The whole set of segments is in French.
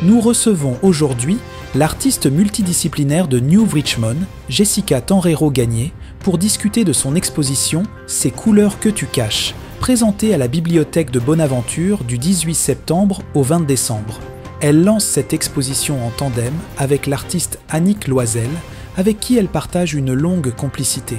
Nous recevons aujourd'hui l'artiste multidisciplinaire de New Richmond, Jessica Tenreiro-Gagné, pour discuter de son exposition Ces couleurs que tu caches, présentée à la bibliothèque de Bonaventure du 18 septembre au 20 décembre. Elle lance cette exposition en tandem avec l'artiste Annick Loisel, avec qui elle partage une longue complicité.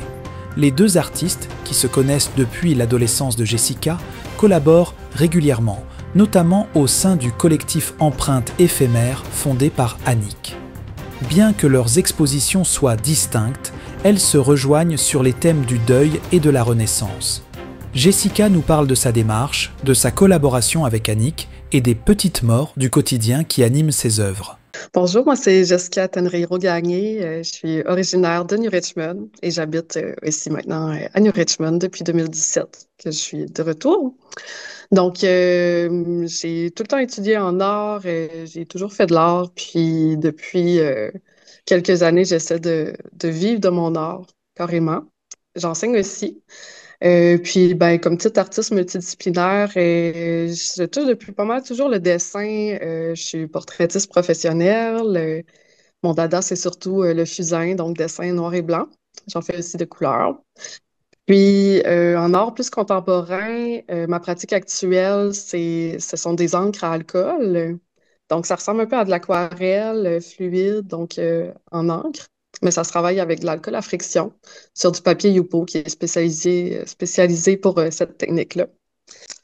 Les deux artistes, qui se connaissent depuis l'adolescence de Jessica, collaborent régulièrement, notamment au sein du collectif Empreinte éphémère fondé par Annick. Bien que leurs expositions soient distinctes, elles se rejoignent sur les thèmes du deuil et de la Renaissance. Jessica nous parle de sa démarche, de sa collaboration avec Annick et des petites morts du quotidien qui animent ses œuvres. Bonjour, moi c'est Jessica Tenreiro-Gagné. Je suis originaire de New Richmond et j'habite ici maintenant à New Richmond depuis 2017 que je suis de retour. Donc, j'ai tout le temps étudié en art, j'ai toujours fait de l'art, puis depuis quelques années, j'essaie de vivre de mon art carrément. J'enseigne aussi. Puis, ben, comme petit artiste multidisciplinaire, je touche depuis pas mal toujours le dessin. Je suis portraitiste professionnelle. Mon dada, c'est surtout le fusain, donc dessin noir et blanc. J'en fais aussi de couleur. Puis, en art plus contemporain, ma pratique actuelle, ce sont des encres à alcool. Donc, ça ressemble un peu à de l'aquarelle fluide, donc en encre, mais ça se travaille avec de l'alcool à friction sur du papier Yupo qui est spécialisé pour cette technique-là.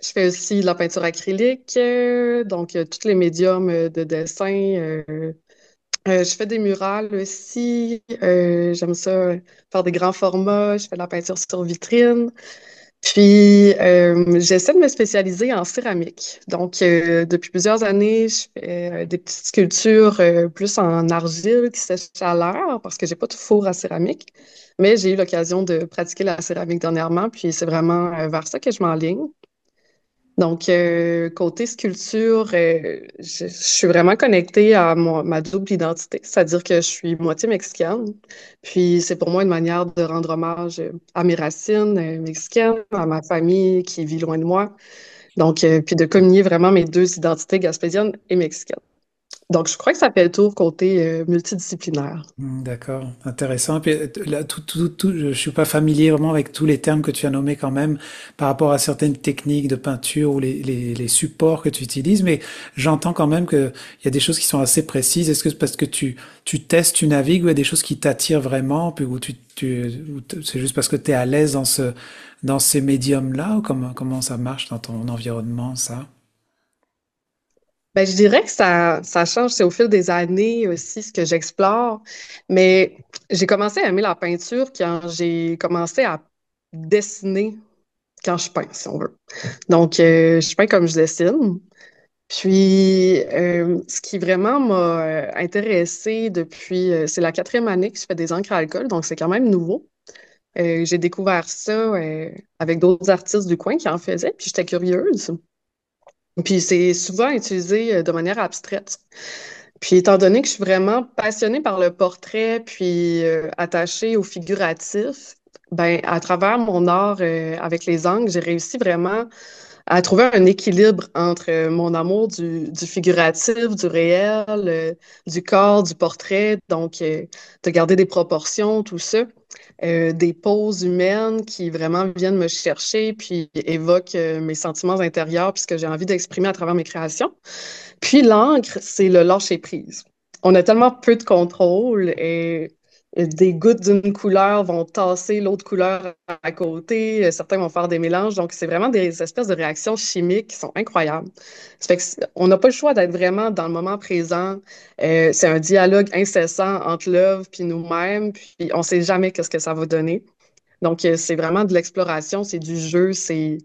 Je fais aussi de la peinture acrylique, donc tous les médiums de dessin. Je fais des murales aussi. J'aime ça faire des grands formats. Je fais de la peinture sur vitrine. Puis, j'essaie de me spécialiser en céramique. Donc, depuis plusieurs années, je fais des petites sculptures plus en argile qui sèchent à l'air parce que j'ai pas de four à céramique. Mais j'ai eu l'occasion de pratiquer la céramique dernièrement, puis c'est vraiment vers ça que je m'enligne. Donc, côté sculpture, je suis vraiment connectée à ma double identité, c'est-à-dire que je suis moitié mexicaine. Puis, c'est pour moi une manière de rendre hommage à mes racines mexicaines, à ma famille qui vit loin de moi. Donc, puis de communier vraiment mes deux identités gaspésiennes et mexicaines. Donc, je crois que ça fait le tour côté multidisciplinaire. D'accord, intéressant. Et puis, là, je suis pas familier vraiment avec tous les termes que tu as nommés quand même par rapport à certaines techniques de peinture ou les supports que tu utilises, mais j'entends quand même qu'il y a des choses qui sont assez précises. Est-ce que c'est parce que tu testes, tu navigues ou il y a des choses qui t'attirent vraiment, puis c'est juste parce que tu es à l'aise dans ces médiums-là ou comment ça marche dans ton environnement, ça? Ben, je dirais que ça change, c'est au fil des années aussi ce que j'explore. Mais j'ai commencé à aimer la peinture quand j'ai commencé à dessiner quand je peins, si on veut. Donc, je peins comme je dessine. Puis, ce qui vraiment m'a intéressée depuis, c'est la quatrième année que je fais des encres à alcool, donc c'est quand même nouveau. J'ai découvert ça avec d'autres artistes du coin qui en faisaient, puis j'étais curieuse. Puis c'est souvent utilisé de manière abstraite. Puis étant donné que je suis vraiment passionnée par le portrait, puis attachée au figuratif, ben à travers mon art avec les angles, j'ai réussi vraiment à trouver un équilibre entre mon amour du figuratif, du réel, du corps, du portrait, donc de garder des proportions, tout ça, des poses humaines qui vraiment viennent me chercher, puis évoquent mes sentiments intérieurs, puis ce que j'ai envie d'exprimer à travers mes créations. Puis l'encre, c'est le lâcher prise. On a tellement peu de contrôle et des gouttes d'une couleur vont tasser l'autre couleur à côté. Certains vont faire des mélanges. Donc, c'est vraiment des espèces de réactions chimiques qui sont incroyables. Ça fait que on n'a pas le choix d'être vraiment dans le moment présent. C'est un dialogue incessant entre l'œuvre puis nous-mêmes. Puis on ne sait jamais qu'est-ce que ça va donner. Donc, c'est vraiment de l'exploration, c'est du jeu, c'est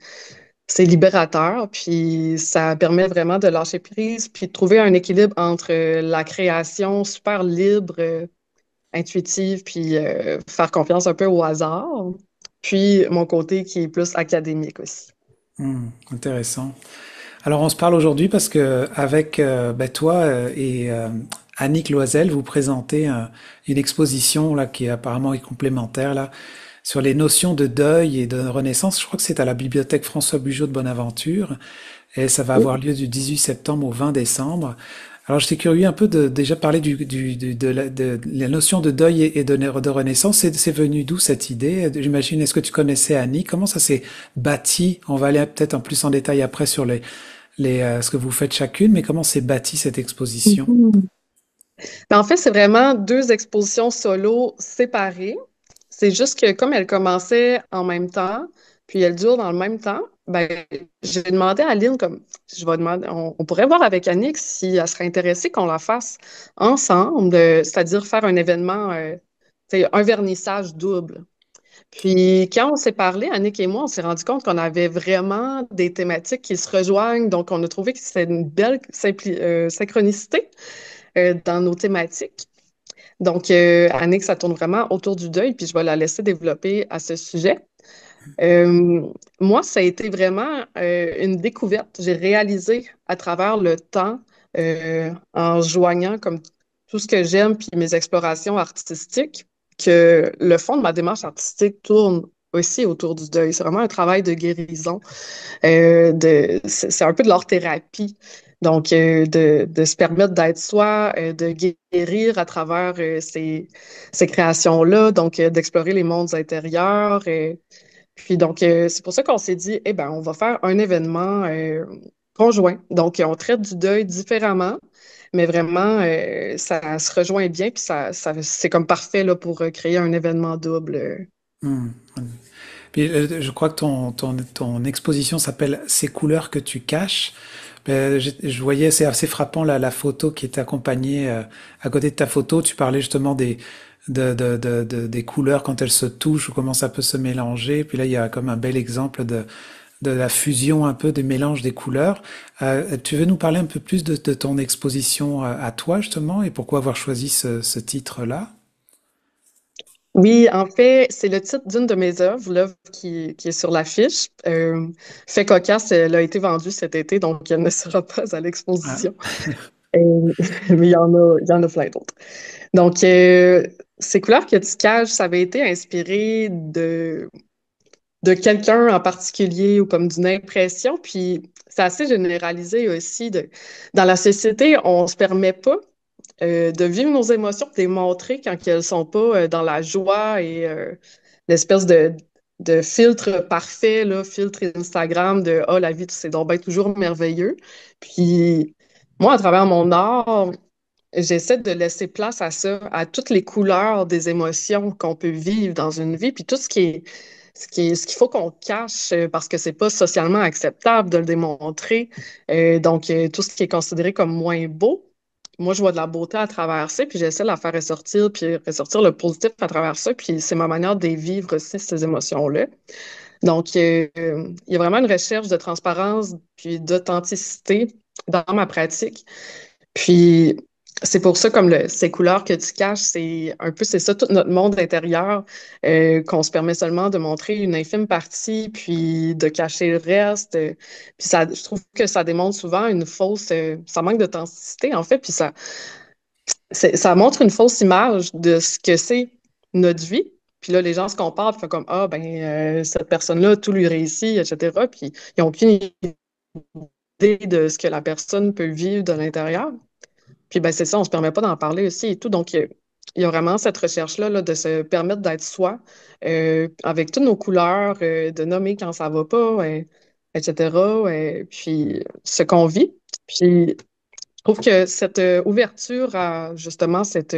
libérateur, puis ça permet vraiment de lâcher prise, puis de trouver un équilibre entre la création super libre, intuitive, puis faire confiance un peu au hasard, puis mon côté qui est plus académique aussi. Intéressant. Alors on se parle aujourd'hui parce que avec toi et Annick Loisel, vous présentez une exposition là qui apparemment est complémentaire là sur les notions de deuil et de renaissance. Je crois que c'est à la bibliothèque François Bugeaud de Bonaventure et ça va avoir lieu du 18 septembre au 20 décembre. Alors, j'étais curieux un peu de déjà parler de la notion de deuil et de renaissance. C'est venu d'où cette idée? J'imagine, est-ce que tu connaissais Annie? Comment ça s'est bâti? On va aller peut-être en plus en détail après sur ce que vous faites chacune, mais comment s'est bâtie cette exposition? Mhm. Ben, en fait, c'est vraiment deux expositions solo séparées. C'est juste que comme elles commençaient en même temps, puis elles durent dans le même temps, ben, j'ai demandé à Lynn, comme, je vais demander, on pourrait voir avec Annick si elle serait intéressée qu'on la fasse ensemble, c'est-à-dire faire un événement, c'est un vernissage double. Puis quand on s'est parlé, Annick et moi, on s'est rendu compte qu'on avait vraiment des thématiques qui se rejoignent, donc on a trouvé que c'était une belle synchronicité dans nos thématiques. Donc, Annick, ça tourne vraiment autour du deuil, puis je vais la laisser développer à ce sujet. Euh, Moi, ça a été vraiment une découverte. J'ai réalisé à travers le temps, en joignant comme tout ce que j'aime, puis mes explorations artistiques, que le fond de ma démarche artistique tourne aussi autour du deuil. C'est vraiment un travail de guérison. C'est un peu de l'art-thérapie. Donc, de se permettre d'être soi, de guérir à travers ces créations-là, donc d'explorer les mondes intérieurs. Puis donc, c'est pour ça qu'on s'est dit, eh ben, on va faire un événement conjoint. Donc, on traite du deuil différemment, mais vraiment, ça se rejoint bien, puis c'est comme parfait là, pour créer un événement double. Hmm. Puis, je crois que ton exposition s'appelle Ces couleurs que tu caches. Je voyais, c'est assez frappant la photo qui est accompagnée. À côté de ta photo, tu parlais justement des couleurs quand elles se touchent ou comment ça peut se mélanger. Puis là, il y a comme un bel exemple de la fusion un peu des mélanges des couleurs. Tu veux nous parler un peu plus de ton exposition à toi justement et pourquoi avoir choisi ce titre-là? Oui, en fait, c'est le titre d'une de mes œuvres, l'œuvre qui est sur l'affiche. Fait cocasse, elle a été vendue cet été, donc elle ne sera pas à Ah, l'exposition. Mais il y en a plein d'autres. Donc, ces couleurs que tu caches, ça avait été inspiré de quelqu'un en particulier ou comme d'une impression. Puis, c'est assez généralisé aussi. Dans la société, on se permet pas de vivre nos émotions, de les montrer quand elles sont pas dans la joie et l'espèce de filtre parfait, là, filtre Instagram de oh, la vie, c'est donc bien toujours merveilleux. Puis moi, à travers mon art, j'essaie de laisser place à ça, à toutes les couleurs des émotions qu'on peut vivre dans une vie, puis tout ce qu'il faut qu'on cache parce que c'est pas socialement acceptable de le démontrer. Donc, tout ce qui est considéré comme moins beau, moi, je vois de la beauté à travers ça, puis j'essaie de la faire ressortir, puis ressortir le positif à travers ça, puis c'est ma manière de vivre aussi ces émotions-là. Donc, il y a vraiment une recherche de transparence puis d'authenticité dans ma pratique. Puis, c'est pour ça, comme ces couleurs que tu caches, c'est ça, tout notre monde intérieur, qu'on se permet seulement de montrer une infime partie, puis de cacher le reste. Puis ça, je trouve que ça démontre souvent une fausse, ça manque d'authenticité, en fait, puis ça montre une fausse image de ce que c'est notre vie. Puis là, les gens se comparent, puis font comme, ah, ben, cette personne-là, tout lui réussit, etc. Puis ils n'ont aucune idée de ce que la personne peut vivre de l'intérieur. Puis ben c'est ça, on se permet pas d'en parler aussi et tout. Donc, il y a vraiment cette recherche-là là, de se permettre d'être soi, avec toutes nos couleurs, de nommer quand ça va pas, etc. Puis ce qu'on vit. Puis je trouve que cette ouverture à justement cette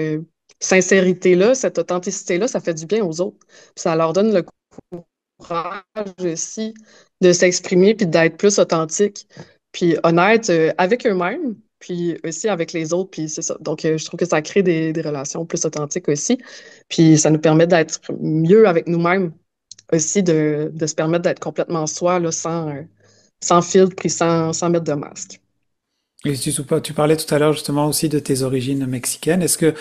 sincérité-là, cette authenticité-là, ça fait du bien aux autres. Puis ça leur donne le courage aussi de s'exprimer puis d'être plus authentique puis honnête avec eux-mêmes puis aussi avec les autres puis c'est ça. Donc je trouve que ça crée des relations plus authentiques aussi puis ça nous permet d'être mieux avec nous-mêmes aussi de se permettre d'être complètement soi là, sans filtre puis sans mettre de masque. et tu parlais tout à l'heure justement aussi de tes origines mexicaines. Est-ce que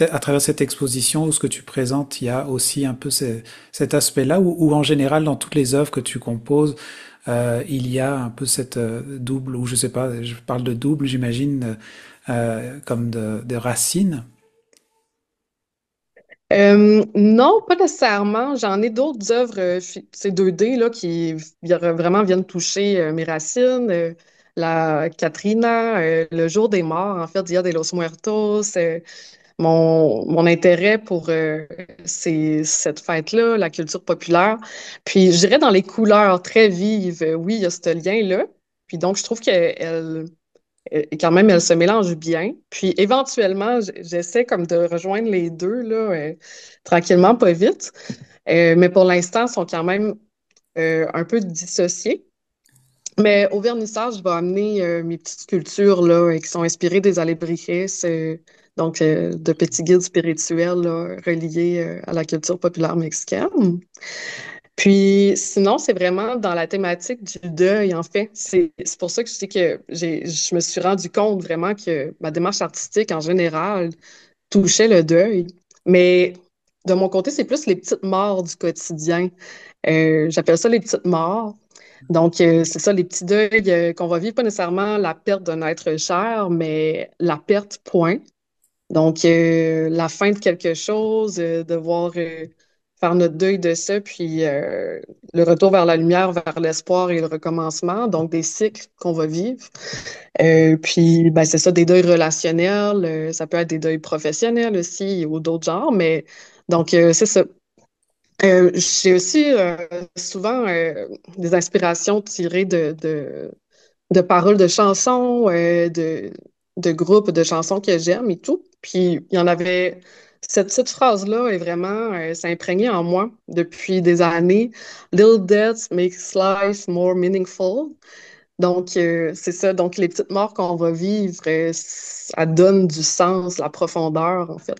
à travers cette exposition ou ce que tu présentes, il y a aussi un peu cet aspect-là ou en général dans toutes les œuvres que tu composes, il y a un peu cette double, ou je sais pas, je parle de double, j'imagine, comme de racines. Non, pas nécessairement. J'en ai d'autres œuvres, c'est 2D là, qui vraiment viennent toucher mes racines. la Catrina, le jour des morts, en fait, Dia de los Muertos, mon intérêt pour cette fête-là, la culture populaire. Puis, je dirais dans les couleurs très vives, oui, il y a ce lien-là. Puis donc, je trouve qu'elle, quand même, elle se mélange bien. Puis, éventuellement, j'essaie comme de rejoindre les deux, là, tranquillement, pas vite. Mais pour l'instant, ils sont quand même un peu dissociés. Mais au vernissage, je vais amener mes petites sculptures là, qui sont inspirées des Alebrijes, donc de petits guides spirituels là, reliés à la culture populaire mexicaine. Puis sinon, c'est vraiment dans la thématique du deuil, en fait. C'est pour ça que je dis que je me suis rendu compte vraiment que ma démarche artistique en général touchait le deuil. Mais de mon côté, c'est plus les petites morts du quotidien. J'appelle ça les petites morts. Donc, c'est ça, les petits deuils qu'on va vivre, pas nécessairement la perte d'un être cher, mais la perte, point. Donc, la fin de quelque chose, devoir faire notre deuil de ça, puis le retour vers la lumière, vers l'espoir et le recommencement, donc des cycles qu'on va vivre. Puis, ben, c'est ça, des deuils relationnels, ça peut être des deuils professionnels aussi ou d'autres genres, mais donc, c'est ça. J'ai aussi souvent des inspirations tirées de paroles de chansons, de groupes de chansons que j'aime et tout. Puis il y en avait, cette petite phrase-là est vraiment, s'est imprégnée en moi depuis des années. Little death makes life more meaningful. Donc, c'est ça. Donc, les petites morts qu'on va vivre, ça donne du sens, la profondeur, en fait,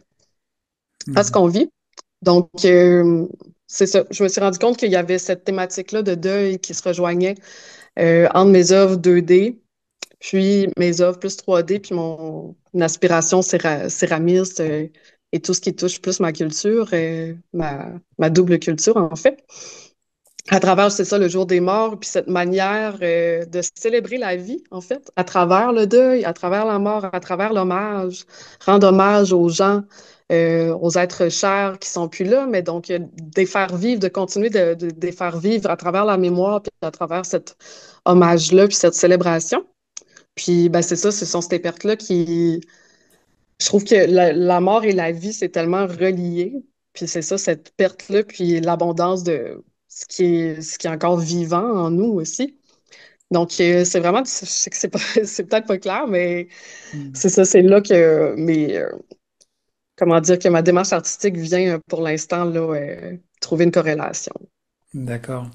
à ce Mhm. qu'on vit. Donc, c'est ça. Je me suis rendu compte qu'il y avait cette thématique-là de deuil qui se rejoignait entre mes œuvres 2D, puis mes œuvres plus 3D, puis mon aspiration céramiste et tout ce qui touche plus ma culture, ma double culture, en fait. À travers, c'est ça, le jour des morts, puis cette manière de célébrer la vie, en fait, à travers le deuil, à travers la mort, à travers l'hommage, rendre hommage aux gens, aux êtres chers qui sont plus là, mais donc de les faire vivre, de continuer de les faire vivre à travers la mémoire, puis à travers cet hommage-là, puis cette célébration. Puis, ben, c'est ça, ce sont ces pertes-là qui, je trouve que la mort et la vie, c'est tellement relié. Puis c'est ça, cette perte-là, puis l'abondance de ce qui est encore vivant en nous aussi. Donc, c'est vraiment, je sais que c'est pas, c'est peut-être pas clair, mais Mhm. c'est ça, c'est là que comment dire, que ma démarche artistique vient pour l'instant, là, trouver une corrélation. D'accord.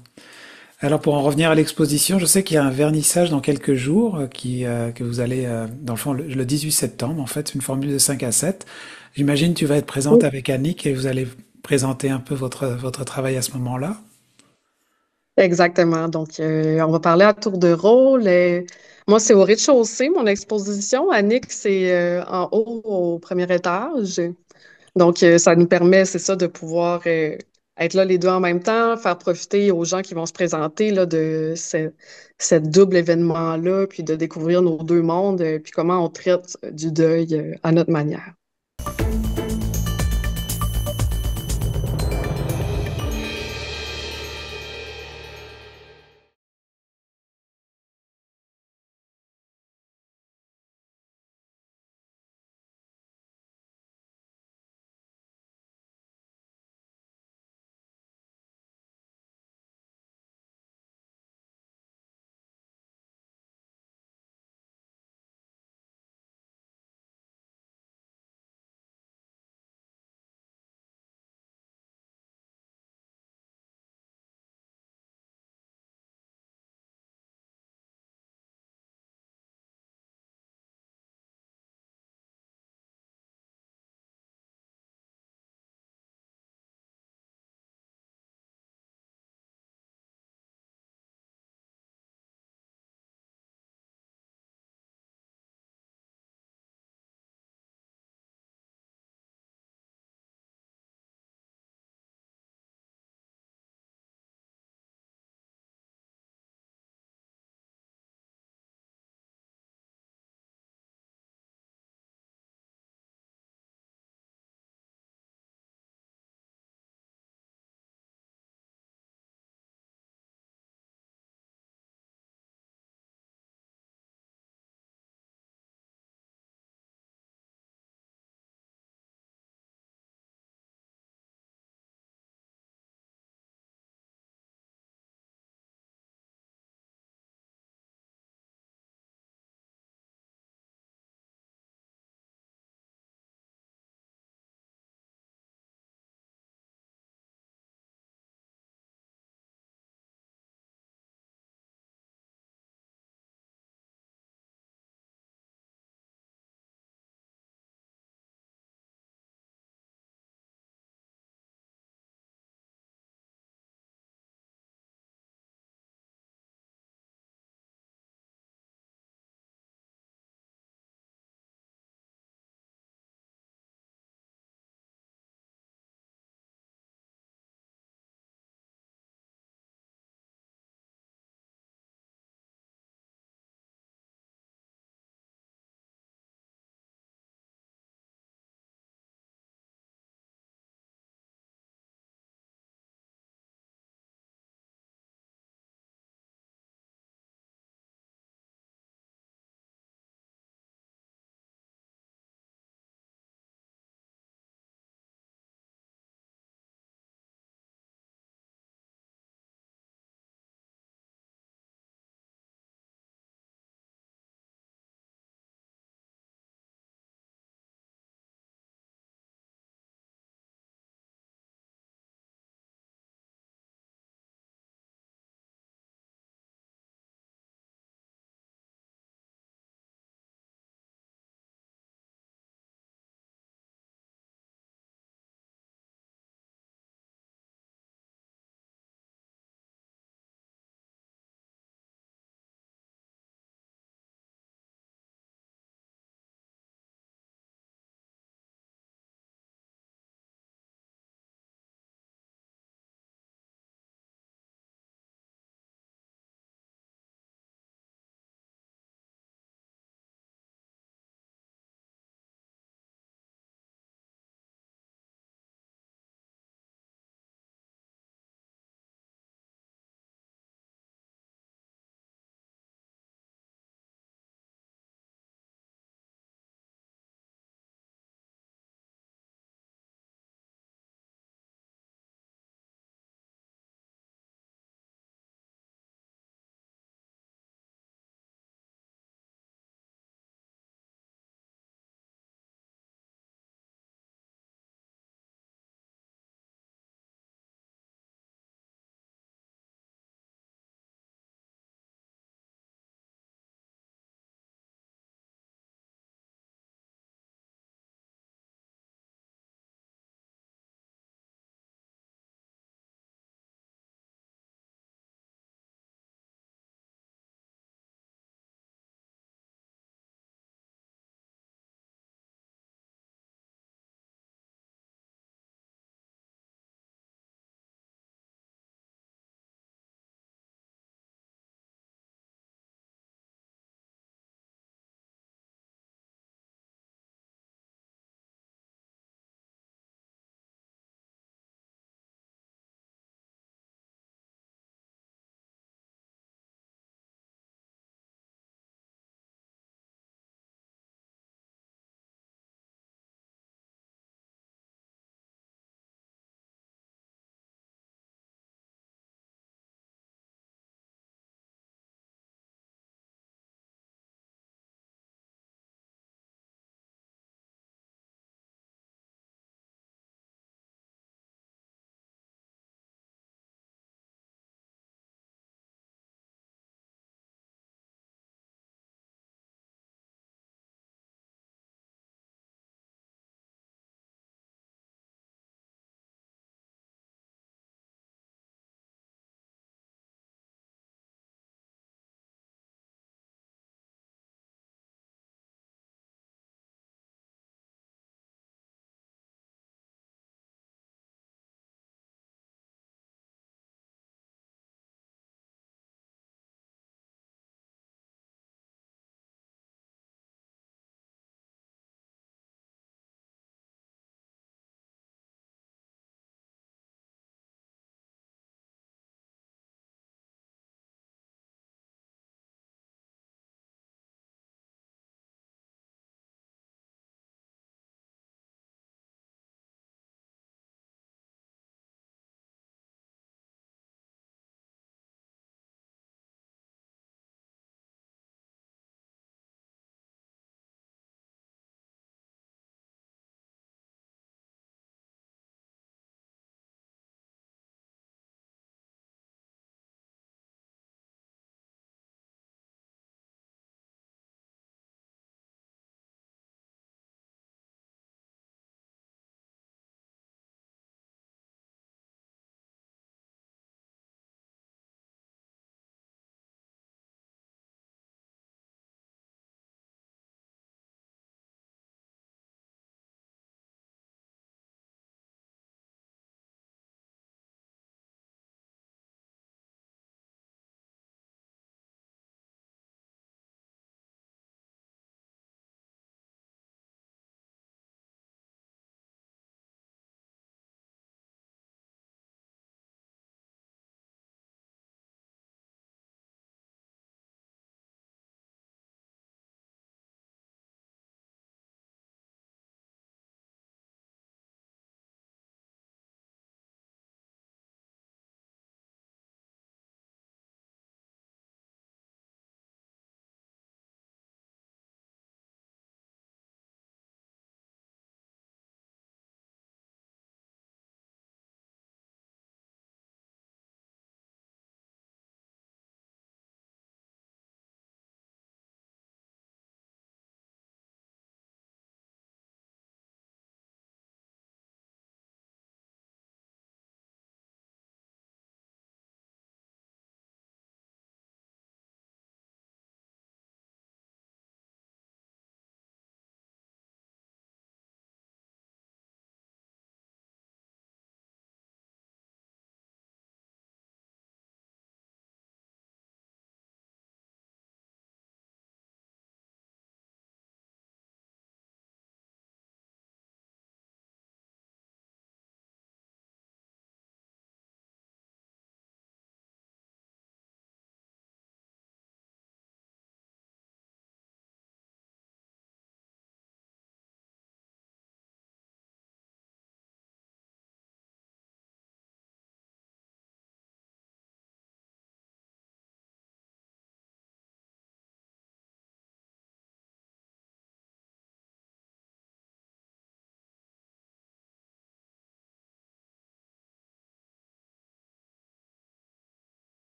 Alors pour en revenir à l'exposition, je sais qu'il y a un vernissage dans quelques jours que vous allez, dans le fond, le 18 septembre, en fait, une formule de 5 à 7. J'imagine que tu vas être présente Oui, avec Annick et vous allez présenter un peu votre travail à ce moment-là. exactement. Donc, on va parler à tour de rôle. Moi, c'est au rez-de-chaussée, mon exposition. Annick, c'est en haut au premier étage. Donc, ça nous permet, c'est ça, de pouvoir être là les deux en même temps, faire profiter aux gens qui vont se présenter là, de cette double événement-là, puis de découvrir nos deux mondes, puis comment on traite du deuil à notre manière.